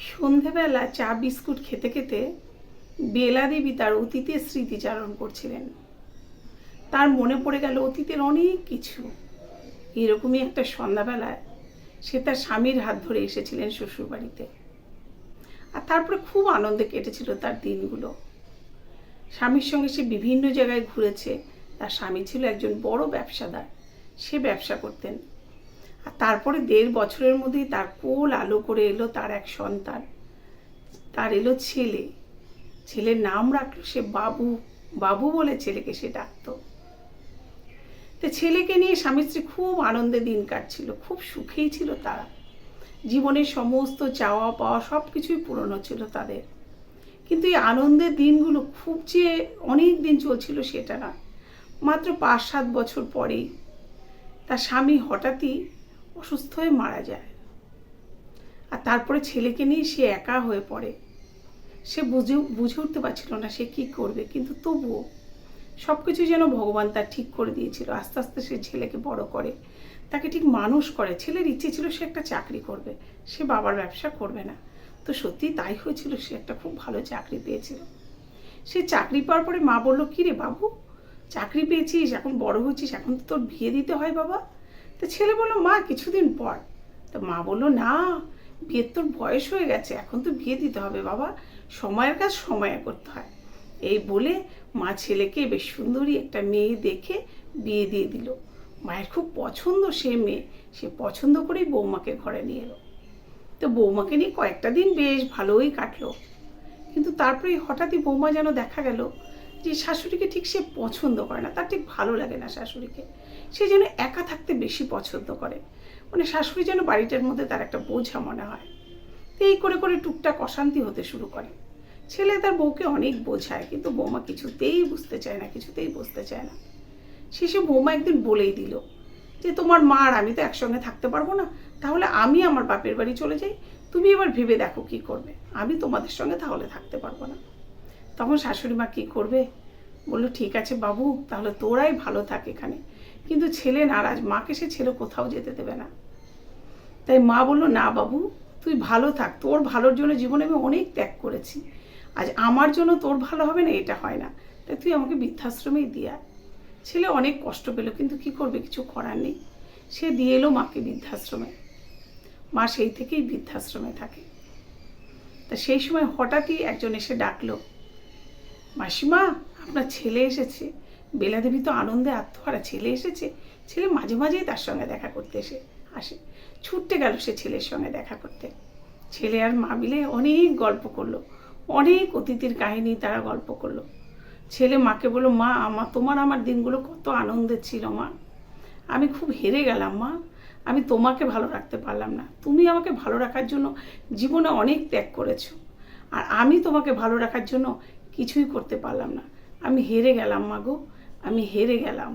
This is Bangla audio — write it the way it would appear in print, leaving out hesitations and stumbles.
সন্ধেবেলা চা বিস্কুট খেতে খেতে বেলা দেবী তার অতীতের স্মৃতিচারণ করছিলেন। তার মনে পড়ে গেল অতীতের অনেক কিছু। এরকমই একটা সন্ধ্যাবেলায় সে তার স্বামীর হাত ধরে এসেছিলেন শ্বশুরবাড়িতে। আর তারপরে খুব আনন্দে কেটেছিল তার দিনগুলো। স্বামীর সঙ্গে সে বিভিন্ন জায়গায় ঘুরেছে। তার স্বামী ছিল একজন বড় ব্যবসাদার, সে ব্যবসা করতেন। আর তারপরে 1.5 বছরের মধ্যেই তার কোল আলো করে এলো তার এক সন্তান। তার এলো ছেলে। ছেলের নাম রাখলো সে বাবু। বাবু বলে ছেলেকে সে ডাকতো। তো ছেলেকে নিয়ে স্বামী স্ত্রী খুব আনন্দে দিন কাটছিল, খুব সুখেই ছিল তারা। জীবনের সমস্ত চাওয়া পাওয়া সব কিছুই পূরণ হচ্ছিল তাদের। কিন্তু এই আনন্দের দিনগুলো খুব যে অনেক দিন চলছিল সেটা না। মাত্র 5-7 বছর পরেই তার স্বামী হঠাৎই অসুস্থ হয়ে মারা যায়। আর তারপরে ছেলেকে নিয়ে সে একা হয়ে পড়ে। সে বুঝে উঠতে পারছিল না সে কি করবে, কিন্তু তবুও সব কিছু যেন ভগবান তার ঠিক করে দিয়েছিল। আস্তে আস্তে সে ছেলেকে বড় করে, তাকে ঠিক মানুষ করে। ছেলের ইচ্ছে ছিল সে একটা চাকরি করবে, সে বাবার ব্যবসা করবে না। তো সত্যি তাই হয়েছিল, সে একটা খুব ভালো চাকরি পেয়েছিল। সে চাকরি পাওয়ার পরে মা বলল, কি রে বাবু, চাকরি পেয়েছিস, এখন বড় হয়েছিস, এখন তো তোর বিয়ে দিতে হয় বাবা। তো ছেলে বলল, মা কিছুদিন পর। তো মা বলল, না, বিয়ের তোর বয়স হয়ে গেছে, এখন তো বিয়ে দিতে হবে বাবা, সময়ের কাজ সময়ে করতে হয়। এই বলে মা ছেলেকে বেশ সুন্দরী একটা মেয়ে দেখে বিয়ে দিয়ে দিল। মায়ের খুব পছন্দ সে মেয়ে, সে পছন্দ করেই বৌমাকে ঘরে নিয়ে এলো। তো বৌমাকে নিয়ে কয়েকটা দিন বেশ ভালোই কাটলো। কিন্তু তারপরে হঠাৎই বৌমা যেন দেখা গেল যে শাশুড়িকে ঠিক সে পছন্দ করে না, তার ঠিক ভালো লাগে না শাশুড়িকে। সে যেন একা থাকতে বেশি পছন্দ করে। মানে শাশুড়ি যেন বাড়িটার মধ্যে তার একটা বোঝা মনে হয়। তো এই করে করে টুকটাক অশান্তি হতে শুরু করে। ছেলে তার বউকে অনেক বোঝায়, কিন্তু বৌমা কিছুতেই বুঝতে চায় না, কিছুতেই বুঝতে চায় না। শেষে বৌমা একদিন বলেই দিল যে, তোমার মা আর আমি তো একসঙ্গে থাকতে পারবো না, তাহলে আমি আমার বাপের বাড়ি চলে যাই, তুমি এবার ভেবে দেখো কি করবে, আমি তোমাদের সঙ্গে তাহলে থাকতে পারবো না। তখন শাশুড়ি মা কী করবে, বললো, ঠিক আছে বাবু, তাহলে তোরাই ভালো থাক এখানে। কিন্তু ছেলে নারাজ, মাকে সে ছেলে কোথাও যেতে দেবে না। তাই মা বললো, না বাবু, তুই ভালো থাক, তোর ভালোর জন্য জীবনে আমি অনেক ত্যাগ করেছি, আজ আমার জন্য তোর ভালো হবে না এটা হয় না, তাই তুই আমাকে বৃদ্ধাশ্রমেই দিয়ে আয়। ছেলে অনেক কষ্ট পেল, কিন্তু কি করবে, কিছু করার নেই। সে দিয়ে এলো মাকে বৃদ্ধাশ্রমে। মা সেই থেকেই বৃদ্ধাশ্রমে থাকে। তা সেই সময় হঠাৎই একজন এসে ডাকলো, মাসিমা, আপনার ছেলে এসেছে। বেলা দেবী তো আনন্দে আত্মহারা, ছেলে এসেছে। ছেলে মাঝে মাঝেই তার সঙ্গে দেখা করতে আসে। ছুটতে গেল সে ছেলের সঙ্গে দেখা করতে। ছেলে আর মা মিলে অনেক গল্প করলো, অনেক অতীতের কাহিনী তারা গল্প করলো। ছেলে মাকে বলল, মা, তোমার আমার দিনগুলো কত আনন্দের ছিল মা, আমি খুব হেরে গেলাম মা, আমি তোমাকে ভালো রাখতে পারলাম না, তুমি আমাকে ভালো রাখার জন্য জীবনে অনেক ত্যাগ করেছো, আর আমি তোমাকে ভালো রাখার জন্য কিছুই করতে পারলাম না, আমি হেরে গেলাম মা গো, আমি হেরে গেলাম।